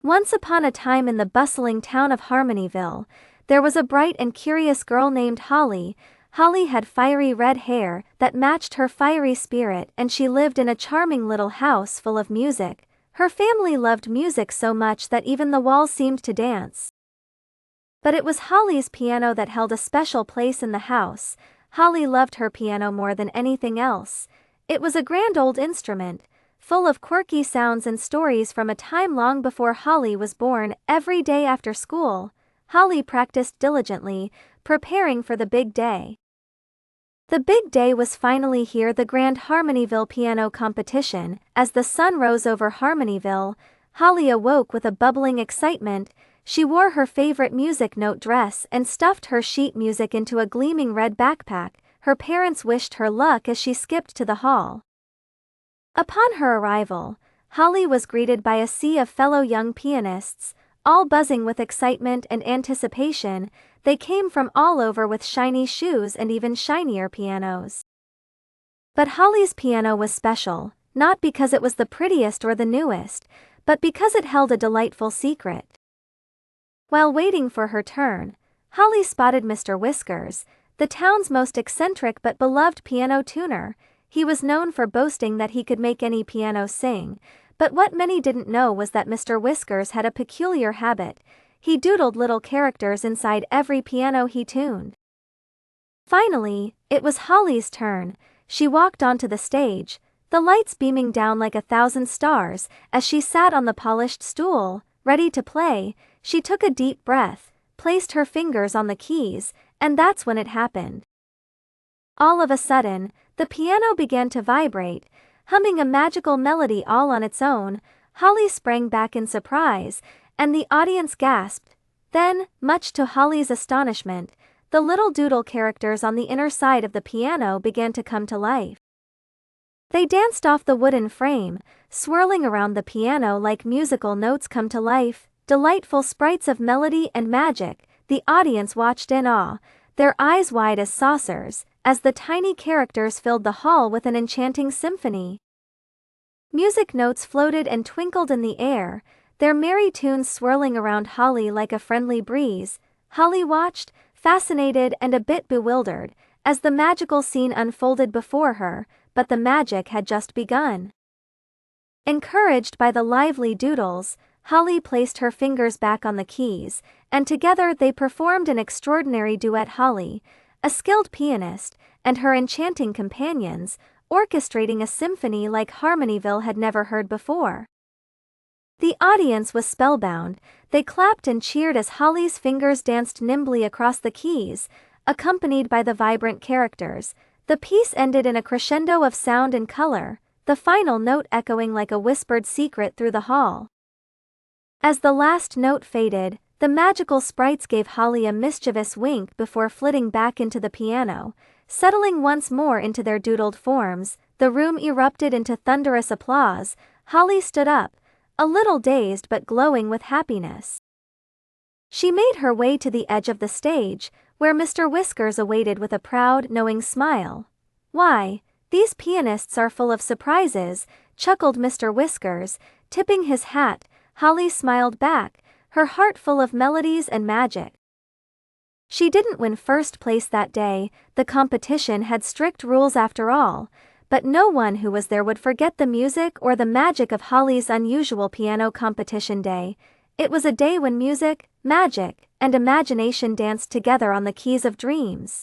Once upon a time in the bustling town of Harmoniville, there was a bright and curious girl named Holly. Holly had fiery red hair that matched her fiery spirit, and she lived in a charming little house full of music. Her family loved music so much that even the walls seemed to dance. But it was Holly's piano that held a special place in the house. Holly loved her piano more than anything else. It was a grand old instrument, full of quirky sounds and stories from a time long before Holly was born. Every day after school, Holly practiced diligently, preparing for the big day. The big day was finally here, the grand Harmoniville piano competition. As the sun rose over Harmoniville, Holly awoke with a bubbling excitement. She wore her favorite music note dress and stuffed her sheet music into a gleaming red backpack. Her parents wished her luck as she skipped to the hall. Upon her arrival, Holly was greeted by a sea of fellow young pianists, all buzzing with excitement and anticipation. They came from all over with shiny shoes and even shinier pianos. But Holly's piano was special, not because it was the prettiest or the newest, but because it held a delightful secret. While waiting for her turn, Holly spotted Mr. Whiskers, the town's most eccentric but beloved piano tuner. He was known for boasting that he could make any piano sing, but what many didn't know was that Mr. Whiskers had a peculiar habit. He doodled little characters inside every piano he tuned. Finally, it was Holly's turn. She walked onto the stage, the lights beaming down like 1,000 stars. As she sat on the polished stool, ready to play, she took a deep breath, placed her fingers on the keys, and that's when it happened. All of a sudden, the piano began to vibrate, humming a magical melody all on its own. Holly sprang back in surprise, and the audience gasped. Then, much to Holly's astonishment, the little doodle characters on the inner side of the piano began to come to life. They danced off the wooden frame, swirling around the piano like musical notes come to life, delightful sprites of melody and magic. The audience watched in awe, their eyes wide as saucers, as the tiny characters filled the hall with an enchanting symphony. Music notes floated and twinkled in the air, their merry tunes swirling around Holly like a friendly breeze. Holly watched, fascinated and a bit bewildered, as the magical scene unfolded before her, but the magic had just begun. Encouraged by the lively doodles, Holly placed her fingers back on the keys, and together they performed an extraordinary duet. Holly, a skilled pianist, and her enchanting companions, orchestrating a symphony like Harmoniville had never heard before. The audience was spellbound. They clapped and cheered as Holly's fingers danced nimbly across the keys, accompanied by the vibrant characters. The piece ended in a crescendo of sound and color, the final note echoing like a whispered secret through the hall. As the last note faded, the magical sprites gave Holly a mischievous wink before flitting back into the piano, settling once more into their doodled forms. The room erupted into thunderous applause. Holly stood up, a little dazed but glowing with happiness. She made her way to the edge of the stage, where Mr. Whiskers awaited with a proud, knowing smile. "Why, these pianists are full of surprises," chuckled Mr. Whiskers, tipping his hat. Holly smiled back, her heart full of melodies and magic. She didn't win first place that day. The competition had strict rules after all, but no one who was there would forget the music or the magic of Holly's unusual piano competition day. It was a day when music, magic, and imagination danced together on the keys of dreams.